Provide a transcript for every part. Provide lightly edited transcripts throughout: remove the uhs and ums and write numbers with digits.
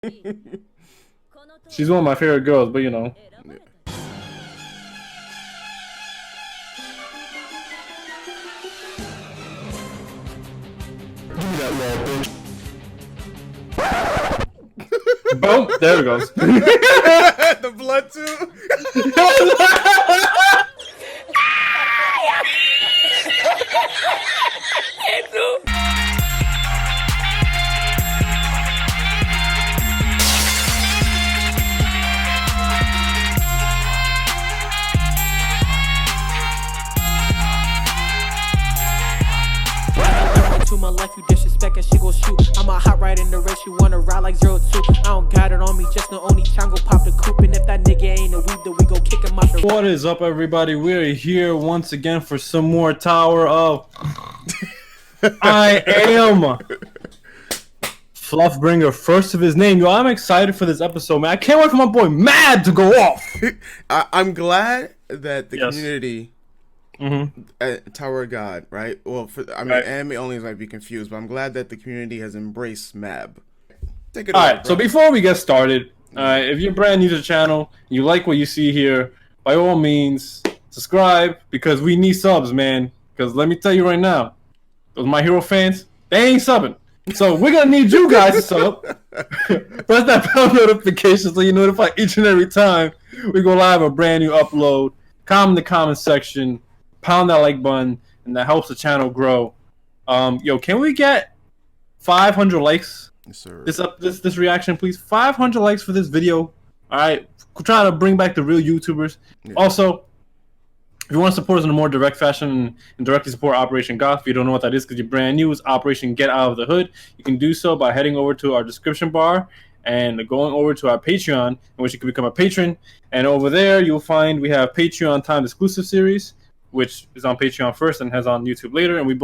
She's one of my favorite girls, but you know. Yeah. Give me that little bitch. Boom! There it goes. The blood too. To my life, you disrespect and she gon' shoot. I'm a hot ride in the race, you wanna ride like 02. I don't got it on me, just the only chango pop the coupe. And if that nigga ain't a weed, then we gon' kick him out the. What is up, everybody? We're here once again for some more Tower of. I am Fluffbringer, first of his name. Yo, I'm excited for this episode, man. I can't wait for my boy Mad to go off. I'm glad that the Yes. community at Tower of God, right? Well, Right. anime only might be confused, but I'm glad that the community has embraced Mab. Take it All away, right, so bro. before we get started, if you're brand new to the channel, you like what you see here, by all means, subscribe, because we need subs, man. Because let me tell you right now, those My Hero fans, they ain't subbing. So we're going to need you guys to sub. Press that bell notification so you're notified each and every time we go live a brand new upload. Comment in the comment section, pound that like button, and that helps the channel grow. Yo, can we get 500 likes? Yes, sir. This reaction, please. 500 likes for this video. All right, we're trying to bring back the real YouTubers. Yeah. Also, if you want to support us in a more direct fashion and directly support Operation Goth, if you don't know what that is because you're brand new, it's Operation Get Out of the Hood. You can do so by heading over to our description bar and going over to our Patreon, in which you can become a patron. And over there, you'll find we have Patreon time exclusive series, which is on Patreon first and has on YouTube later. And we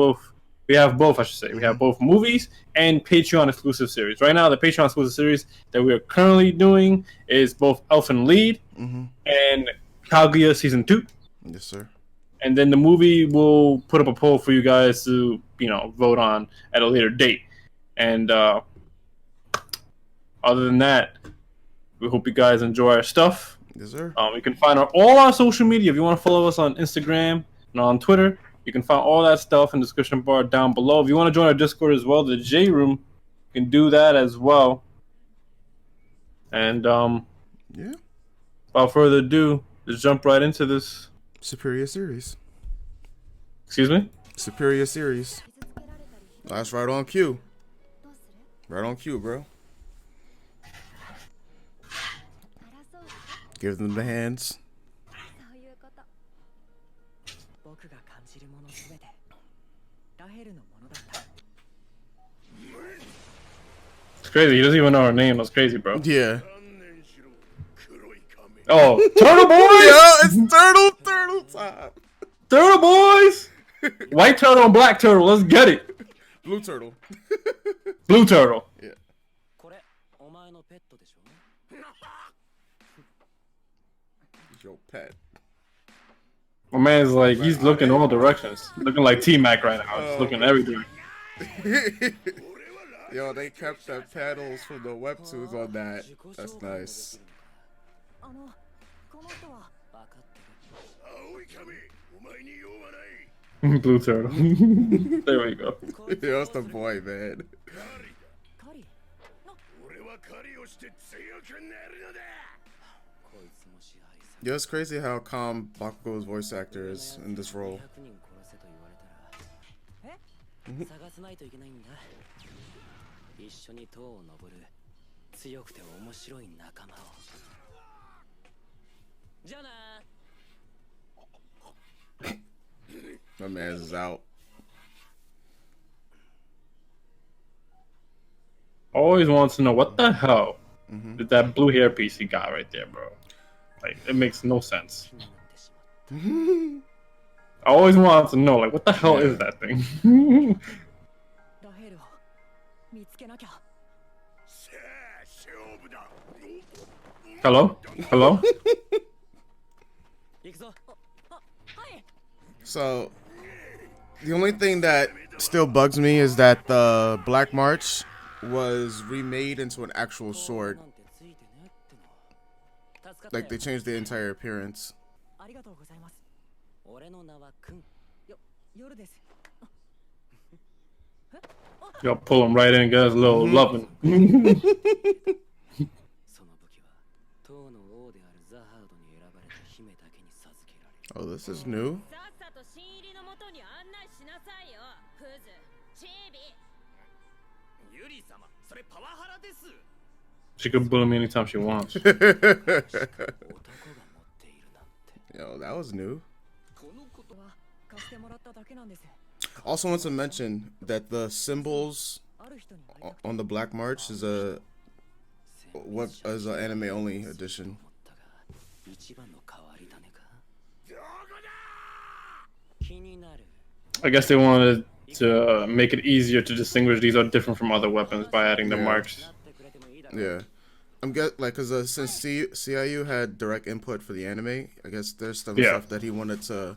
have both, I should say. We have both movies and Patreon exclusive series. Right now, the Patreon exclusive series that we are currently doing is both Elfen Lied and Kaguya Season 2. Yes, sir. And then the movie will put up a poll for you guys to, vote on at a later date. And other than that, we hope you guys enjoy our stuff. Yes, sir. You can find all our social media. If you want to follow us on Instagram and on Twitter, you can find all that stuff in the description bar down below. If you want to join our Discord as well, the J Room, you can do that as well. And Yeah. without further ado, let's jump right into this. Superior series. Excuse me? Superior series. That's right on cue. Right on cue, bro. Give them the hands. It's crazy. He doesn't even know her name. That's crazy, bro. Yeah. Oh, Turtle Boys! Yeah, it's turtle time. Turtle Boys! White turtle and black turtle. Let's get it. Blue turtle. Blue turtle. Yeah. Your pet. My man's like, he's looking all directions. Looking like T-Mac right now. Just looking at everything. Yo, they kept the panels from the webtoons on that. That's nice. Blue turtle. There we go. Yo, that's the boy, man. Yo, it's crazy how calm Bakugo's voice actor is in this role. My man's is out. Always wants to know what the hell did that blue hair piece he got right there, bro. Like, it makes no sense. I always wanted to know, like, what the hell is that thing? Hello? Hello? So, the only thing that still bugs me is that the Black March was remade into an actual sword. Like they changed the entire appearance. Y'all pull him right in, guys. A little loving. Oh, this is new. She can bully me anytime she wants. Yo, that was new. Also want to mention that the symbols on the Black March is an anime only edition. I guess they wanted to make it easier to distinguish these are different from other weapons by adding the marks. Yeah, cause since CIU had direct input for the anime, I guess there's some stuff that he wanted to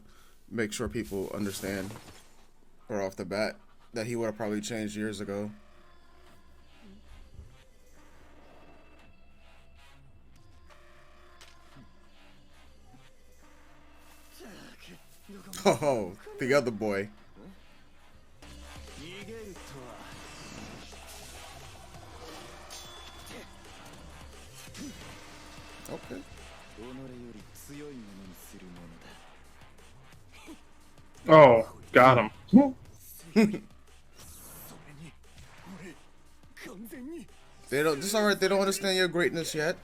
make sure people understand, or off the bat, that he would have probably changed years ago. Oh, the other boy. Okay. Oh, got him. They don't. It's alright. They don't understand your greatness yet.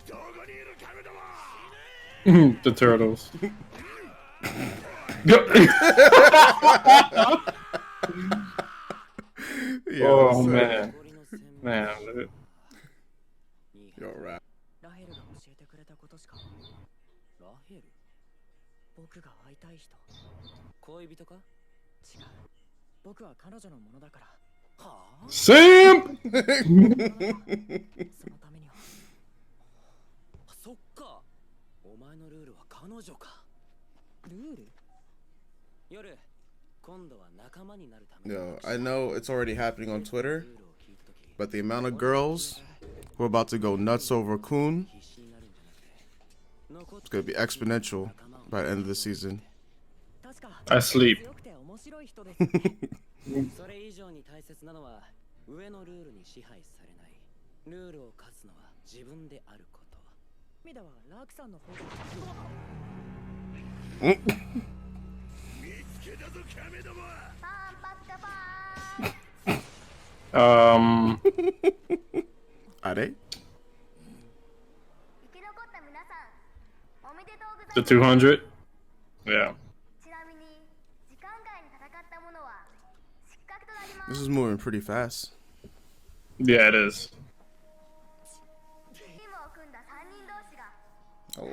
The turtles. Oh man, man. Yo, rap. Simp! Yo, I know it's already happening on Twitter, but the amount of girls who are about to go nuts over Kun, it's gonna be exponential by the end of the season. I sleep. Are they? The 200? Yeah. This is moving pretty fast. Yeah, it is. Oh.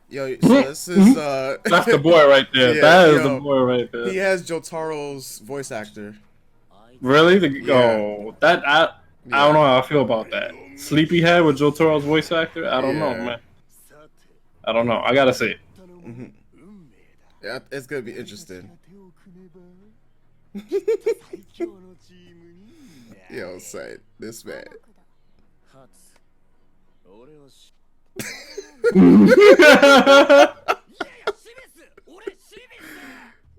Yo, so this is That's the boy right there. Yeah, that is yo, the boy right there. he has Jotaro's voice actor. Really? Yeah. Oh, that I don't know how I feel about that. Sleepyhead with Jotaro's voice actor? I don't know, man. I don't know. I gotta see it. Mm-hmm. Yeah, it's gonna be interesting. Yo, say this man.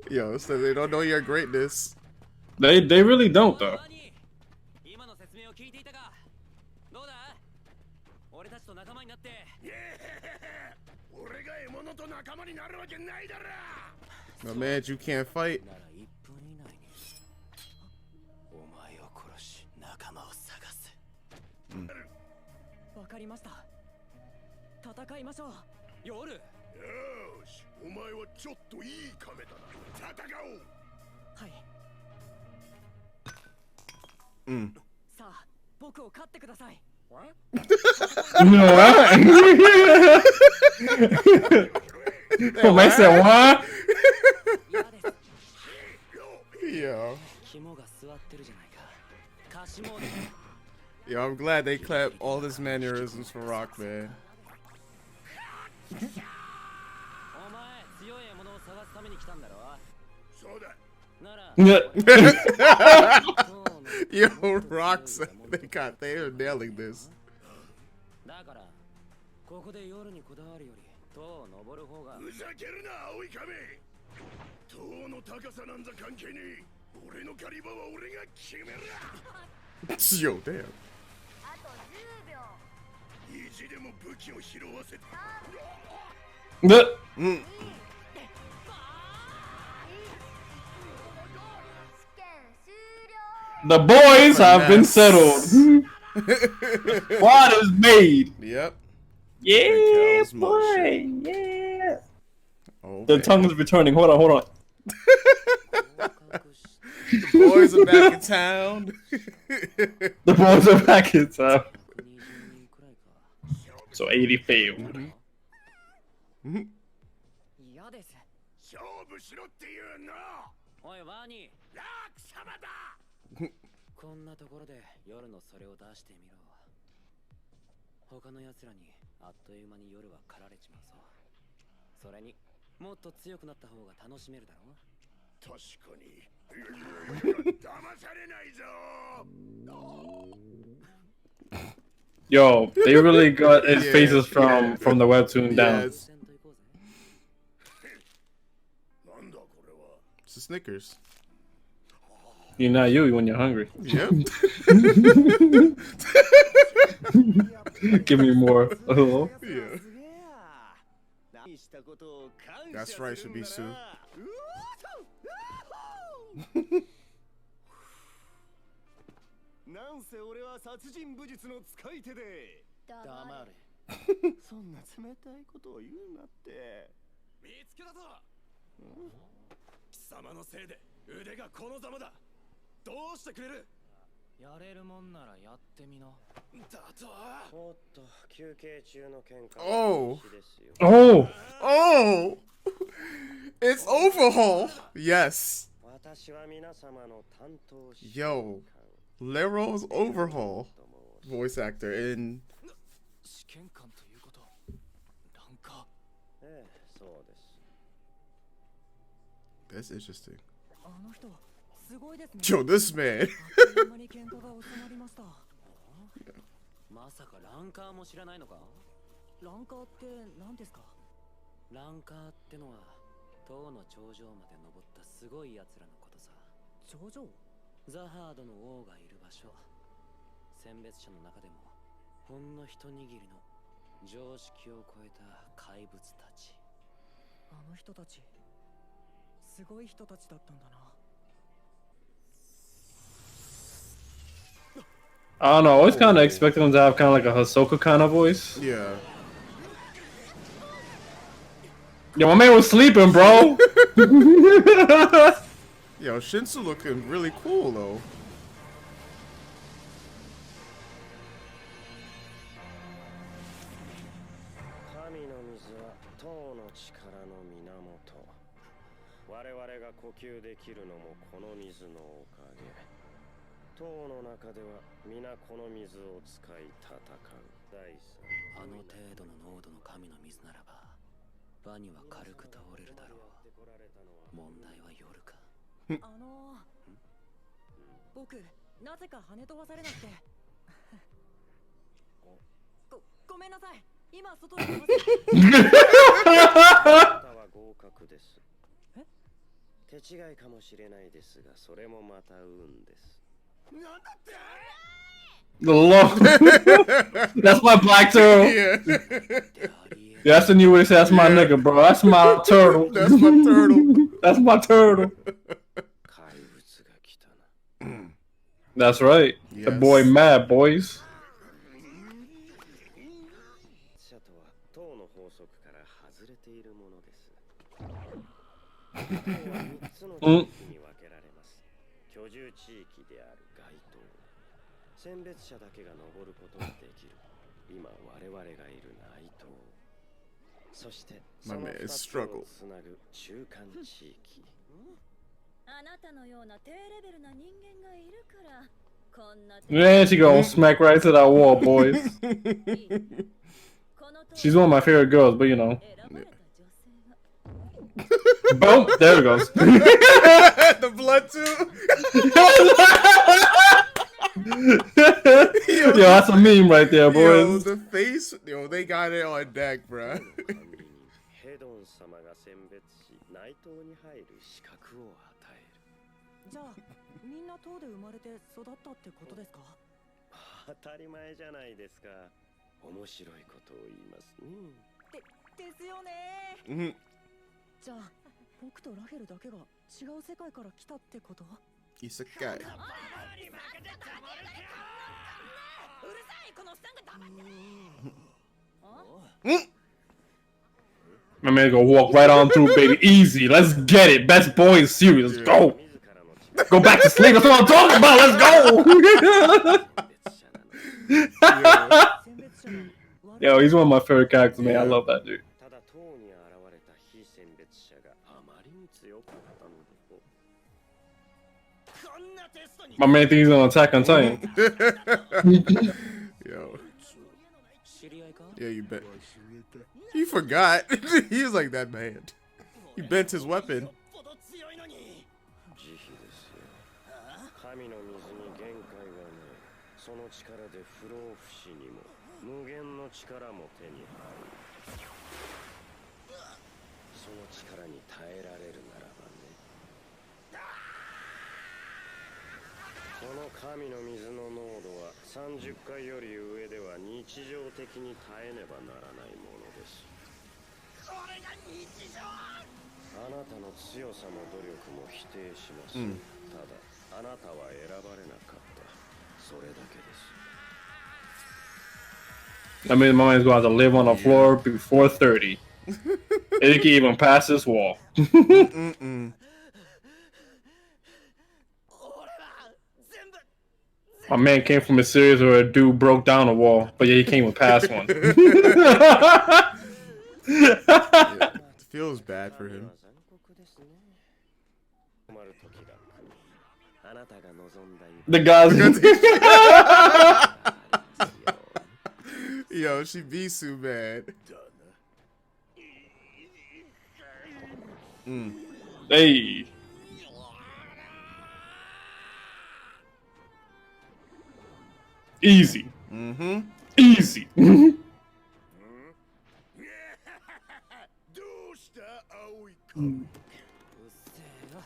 Yo, so they don't know your greatness. They really don't though. My man, you can't fight. Oh, man said what? Yo. Yo, I'm glad they clapped all his mannerisms for Rock, man. Yo, Rocks, they are nailing this. だからここで夜にこだわるより塔を登る方がふざけるな青い亀塔の高さなんざ関係ねえ俺の狩り場は俺が決める Yo, damn. あと10秒意地でも武器を拾わせて The, 試験終了 the boys have been settled. What is made? Yep. Yeah, Cal's boy. motion. Yeah. Oh, The man. tongue is returning. Hold on. The boys are back in town. The boys are back in town. So 80 failed. 嫌です勝負しろって言うなおいワニラーク様だこんなところで夜のそれを出してみろ他の奴らにあっという間に夜は狩られちまうぞそれにもっと強くなった方が楽しめるだろ確かに騙されないぞ Yo, they really got his faces from the webtoon down. Yes. 戦闘行こうぜ なんだこれは It's the Snickers. You're not you when you're hungry. Yep. Give me more. Hello? Yeah. That's right, Shibisu. なんせ俺は殺人武術の使い手で黙黙れれそんな冷たいことを言うなって見つけたぞ貴様のせいで腕がこのざまだどうしてくれるやれるもんならやってみなだとおっと休憩中の喧嘩 Oh. ですよ Oh! Oh! It's Overhaul! Yes. 私は皆様の担当し Yo. Lero's Overhaul. Voice actor in. 試験官ということなんかええそうです That's interesting. あの人すごいですね。 Yo, this man. あっという間に喧嘩が収まりました。まさかランカーも知らないのかランカーって何ですか？ランカーってのは塔の頂上まで登ったすごい奴らのことさ頂上？ザハードの王がいる場所選別者の中でもほんの一握りの常識を超えた怪物たちあの人たちすごい人たちだったんだな。I don't know. I always kind of expected him to have kind of like a Hisoka kind of voice. Yeah. Yo, my man was sleeping, bro. Yo, Shinsu looking really cool though. 神の水は塔の力の源我々が呼吸できるのもこの水のおかげ塔の中では皆この水を使い戦う第三あの程度の濃度の神の水ならばバニは軽く倒れるだろう問題は夜か僕なぜか跳ね飛ばされなくてごめんなさい今外に出ますあなたは合格ですえ手違いかもしれないですがそれもまた運です The Lord. That's my black turtle. Yeah. Yeah, that's the new way to say that's my nigga, bro. That's my turtle. That's my turtle. That's my turtle. 怪物が来たな That's right. The Yes. boy mad, boys. シャトは塔の法則から外れているものです塔は3つの地域に分けられます居住地域である街灯選別者だけが登ることができる今我々がいる内灯そしてそ My の man 2 is つ struggle. をつなぐ中間地域あなたのような低レベルな人間がいるからこんな Man, she gonna smack right to that wall, boys. この She's one of my favorite girls, but you know. 選ばれた女性は Boom! There it goes. The blood too. Yo, that's a meme right there, Yo, boys. the face. Yo, they got it on deck, bro. ヘドン様が選別し内藤に入る資格を与える。じゃあみんな塔で生まれて育ったってことですか？当たり前じゃないですか。面白いことを言いますね。ですよね。Mhm. じゃあ僕とラフェルだけが違う世界から来たってこと？ Isekai. うるさいこのおっさんが黙って。 My man gonna walk right on through, baby. Easy. Let's get it. Best boy is serious. Let's go. 自らの力 Go back to sleep. That's what I'm talking about. Let's go. 別者なの。選別者の Yo, he's one of my favorite characters, man. I love that dude. ただ塔に現れた非選別者があまりに強かったので。こんなテストに My man thinks he's on Attack on Titan. Yo. 知り合いか？ Yeah, you bet. You forgot. He was like that man. He bent his weapon. ほど強いのに。慈悲ですよ。神の水に限界がない。その力で不老不死にも無限の力も手に入る。その力に耐えられるならばね。この神の水の濃度は30回より上では日常的に耐えねばならないものです。これが日常。あなたの強さも努力も否定します。ただ、あなたは選ばれなかった。それだけです。 I mean, my man's going to have to live on the floor before 30. And he can even pass this wall. Mm-mm. 俺は全部。 My man came from a series where a dude broke down a wall, but yeah, he came with past one. Yeah. It feels bad for him. 残酷ですね。困る時が来る。あなたが望んだ The guys. Yo, Shibisu, man. Hey. Easy. Mm-hmm. Easy. どうした青い子。うっせえよ。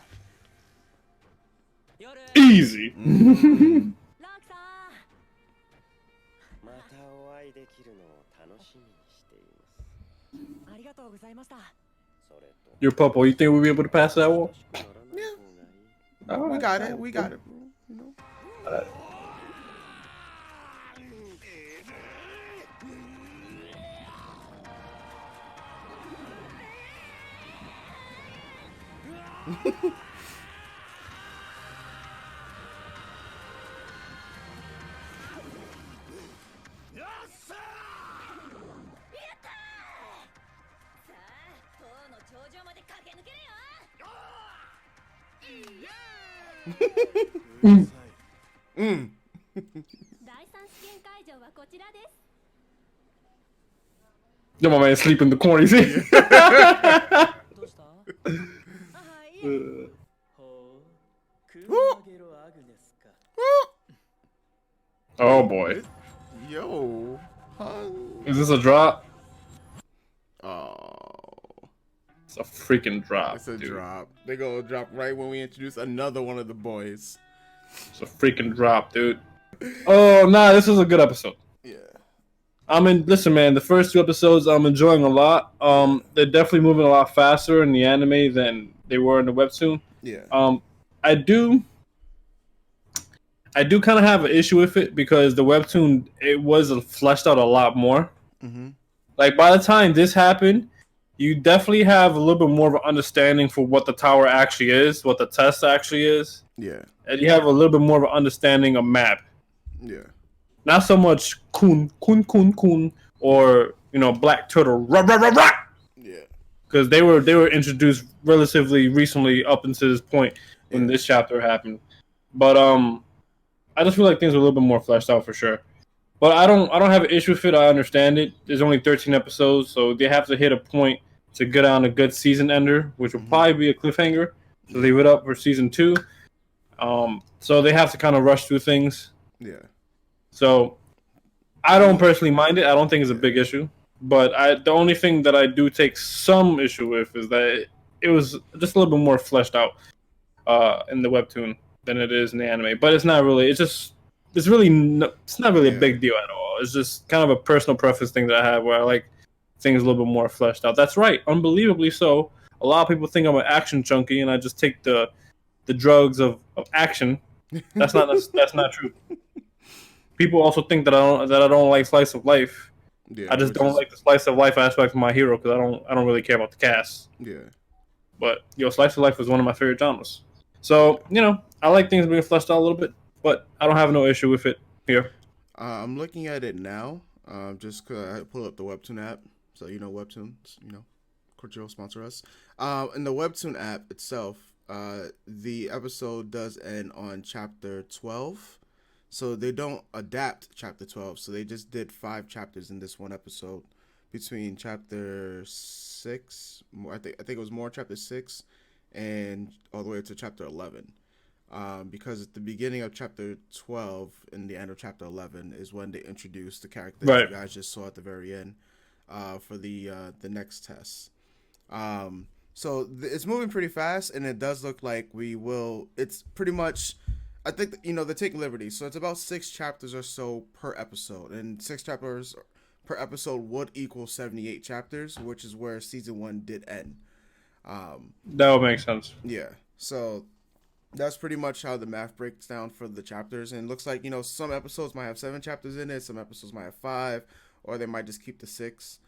夜。 Easy. ラークさんまたお会いできるのを楽しみにしています。ありがとうございました。それと、 Your puppo, you think we'll be able to pass that wall? しくならない方がいい。 We got it. We got it. You know? Mm. 第三試験会場はこちらです。 Yo, my man sleep in the corner. You see? どうした？はい。ほう。クーマゲロアグネスか。 Oh boy. Yo. Huh? Is this a drop? Oh. It's a freaking drop. It's a dude. drop. They gonna drop right when we introduce another one of the boys. It's a freaking drop, dude. Oh, nah, this is a good episode. Yeah. Listen, man, the first two episodes I'm enjoying a lot. They're definitely moving a lot faster in the anime than they were in the webtoon. Yeah. I do kind of have an issue with it because the webtoon, it was fleshed out a lot more. Mm-hmm. Like, by the time this happened, you definitely have a little bit more of an understanding for what the tower actually is, what the test actually is. Yeah. And you have a little bit more of an understanding of map. Yeah. Not so much kun, or, you know, black turtle, rah, rah, rah, rah! Yeah. Because they were introduced relatively recently up until this point when this chapter happened. But I just feel like things are a little bit more fleshed out for sure. But I don't have an issue with it. I understand it. There's only 13 episodes, so they have to hit a point to get on a good season ender, which will probably be a cliffhanger to leave it up for season 2. So they have to kind of rush through things. Yeah. So I don't personally mind it. I don't think it's a big issue. But the only thing that I do take some issue with is that it was just a little bit more fleshed out in the webtoon than it is in the anime. But it's not really. It's really it's not really a big deal at all. It's just kind of a personal preference thing that I have where I like things a little bit more fleshed out. That's right, unbelievably so. A lot of people think I'm an action junkie and I just take the drugs of action. That's not true. People also think that I don't like slice of life. Yeah, I just don't like the slice of life aspect of My Hero because I don't really care about the cast. Yeah. But slice of life was one of my favorite genres. So I like things being fleshed out a little bit, but I don't have no issue with it here. I'm looking at it now, just because I pull up the Webtoon app. So Webtoons, Crunchyroll sponsor us. In the Webtoon app itself, the episode does end on chapter 12. So they don't adapt chapter 12. So they just did 5 chapters in this one episode between chapter 6. I think it was more chapter 6 and all the way to chapter 11. Because at the beginning of chapter 12 and the end of chapter 11 is when they introduce the character that you guys just saw at the very end for the next test. So it's moving pretty fast, and it does look like we will. It's pretty much, I think, they're taking liberties. So it's about 6 chapters or so per episode, and 6 chapters per episode would equal 78 chapters, which is where season 1 did end. That would make sense. Yeah. So that's pretty much how the math breaks down for the chapters. And it looks like, some episodes might have 7 chapters in it. Some episodes might have 5, or they might just keep the 6,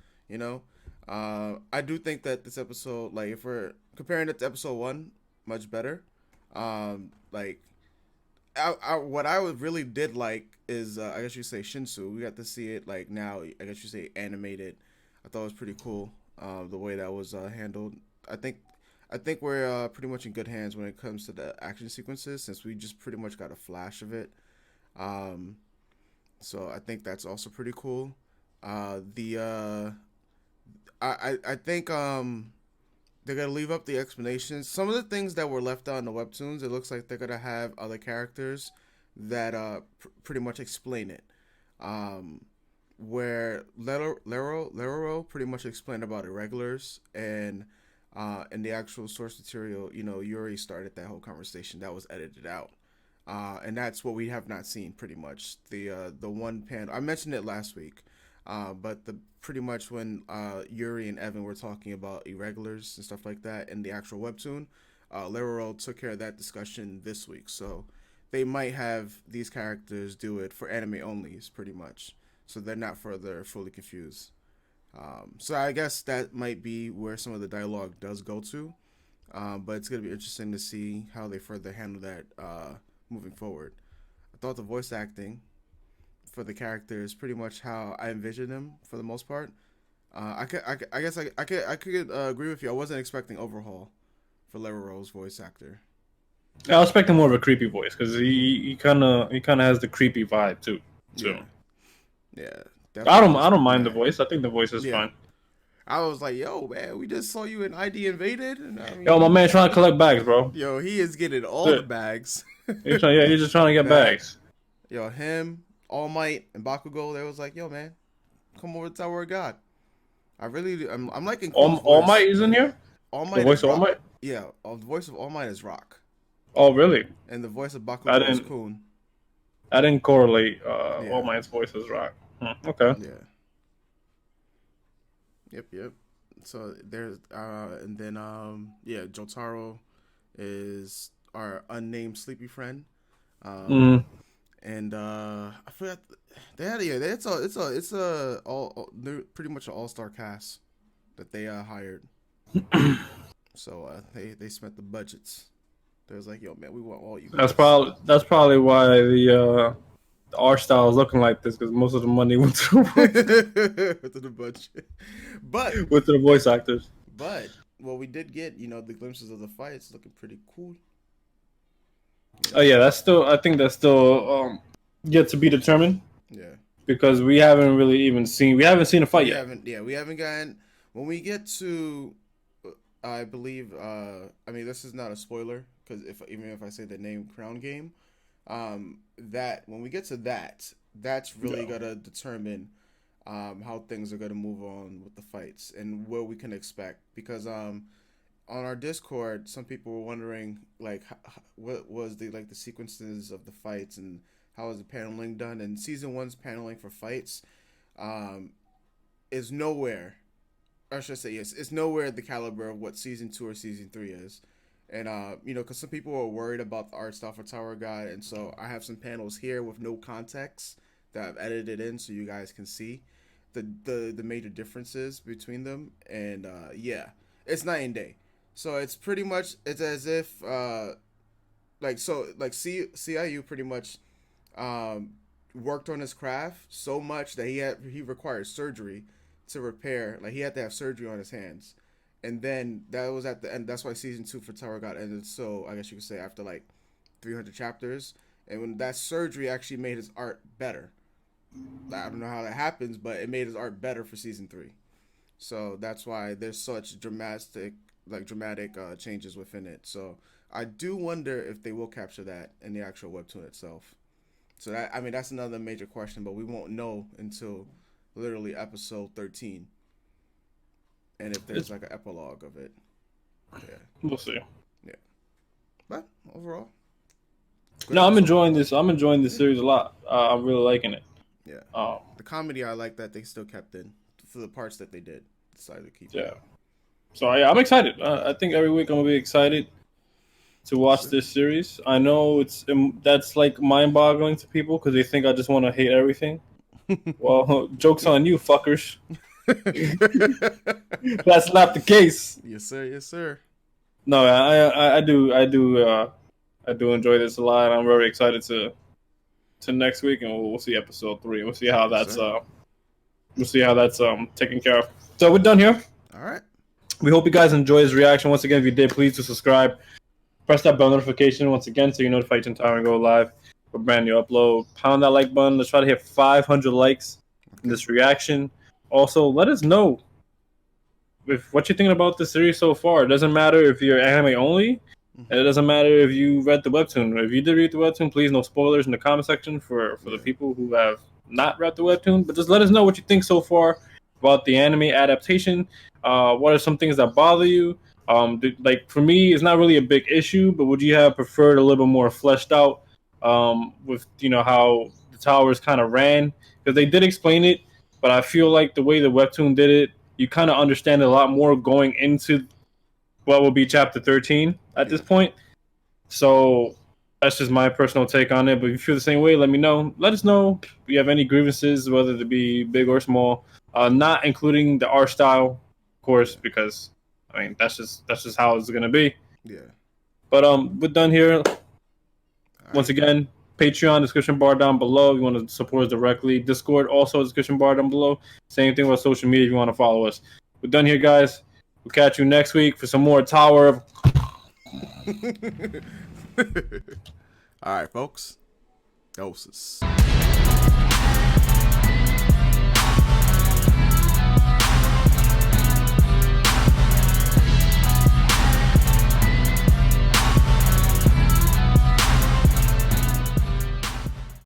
I do think that this episode, like, if we're comparing it to episode 1, much better. What I really did like is, I guess you say Shinsu. We got to see it, like, now, I guess you say animated. I thought it was pretty cool, the way that was handled. I think we're pretty much in good hands when it comes to the action sequences, since we just pretty much got a flash of it. So I think that's also pretty cool. I think they're gonna leave up the explanations. Some of the things that were left out in the webtoons, it looks like they're gonna have other characters that pretty much explain it. Where Lero pretty much explained about irregulars, and in the actual source material, Yuri started that whole conversation. That was edited out. And that's what we have not seen, pretty much. The one panel, I mentioned it last week, but pretty much when Yuri and Evan were talking about irregulars and stuff like that in the actual webtoon, Lero took care of that discussion this week. So they might have these characters do it for anime only, pretty much. So they're not further fully confused. So I guess that might be where some of the dialogue does go to. But it's going to be interesting to see how they further handle that moving forward. I thought the voice acting for the characters pretty much how I envisioned them for the most part. I guess I could agree with you. I wasn't expecting overhaul for Lero's voice actor. I was expecting more of a creepy voice because he kind of has the creepy vibe too. So yeah. I don't mind the voice. I think the voice is fine. I was like, yo, man, we just saw you in ID Invaded. And yo, my man trying to collect bags, bro. Yo, he is getting all the bags. He's just trying to get bags. Yo, him, All Might, and Bakugo, they was like, yo, man, come over to Tower of God. I'm liking All Might is in here? All Might. The voice of All Might? Yeah, the voice of All Might is Rock. Oh, really? And the voice of Bakugo is Kun. I didn't correlate All Might's voice as Rock. Okay. Yeah. Yep. So there's and then Jotaro is our unnamed sleepy friend. And I forgot it's they're pretty much an all-star cast that they hired. So they spent the budgets. They was like, yo, man, we want all you guys. That's probably why the art style is looking like this, because most of the money went to the budget. But with the voice actors. But we did get, the glimpses of the fights looking pretty cool. Oh yeah, I think that's still yet to be determined. Yeah. Because we haven't seen a fight yet. We haven't gotten, when we get to, I believe, this is not a spoiler, because even if I say the name Crown Game, that when we get to that, that's really gonna determine how things are gonna move on with the fights and what we can expect. Because on our Discord, some people were wondering like what was the sequences of the fights and how is the paneling done. And season 1's paneling for fights is nowhere, or should I say, yes, it's nowhere the caliber of what season 2 or season 3 is. And because some people are worried about the art style for Tower God, and so I have some panels here with no context that I've edited in so you guys can see the major differences between them. And yeah, it's night and day. So it's pretty much, it's as if CIU pretty much worked on his craft so much that he required surgery to repair. Like, he had to have surgery on his hands. And then that was at the end. That's why season 2 for Tower God ended. So I guess you could say after like 300 chapters. And when that surgery actually made his art better. I don't know how that happens, but it made his art better for season 3. So that's why there's such dramatic changes within it. So I do wonder if they will capture that in the actual webtoon itself. So that's another major question, but we won't know until literally episode 13. And if there's like an epilogue of it. Yeah. We'll see. Yeah. But overall. No, I'm enjoying this. I'm enjoying this series a lot. I'm really liking it. Yeah. The comedy, I like that they still kept in for the parts that they decided to keep. Yeah. So I'm excited. I think every week I'm gonna be excited to watch this series. I know that's like mind-boggling to people because they think I just want to hate everything. Well, joke's on you, fuckers. That's not the case. Yes, sir. Yes, sir. No, I do enjoy this a lot. I'm very excited to next week, and we'll see episode 3. We'll see how that's taken care of. So we're done here. All right. We hope you guys enjoy his reaction. Once again, if you did, please do subscribe. Press that bell notification once again so you're notified each time we go live for brand new upload. Pound that like button. Let's try to hit 500 likes in this reaction. Also, let us know what you're thinking about the series so far. It doesn't matter if you're anime only. And it doesn't matter if you read the webtoon. If you did read the webtoon, please no spoilers in the comment section for the people who have not read the webtoon. But just let us know what you think so far about the anime adaptation. What are some things that bother you? Like, for me, it's not really a big issue, but would you have preferred a little bit more fleshed out with how the towers kind of ran? Because they did explain it, but I feel like the way the webtoon did it, you kind of understand it a lot more going into what will be chapter 13 at this point. So that's just my personal take on it. But if you feel the same way, let me know. Let us know if you have any grievances, whether they be big or small. Not including the art style, of course, because that's just how it's gonna be. Yeah. But we're done here. Once again, Patreon description bar down below if you want to support us directly. Discord also description bar down below. Same thing with social media if you want to follow us. We're done here, guys. We'll catch you next week for some more Tower of... All right, folks. Doses.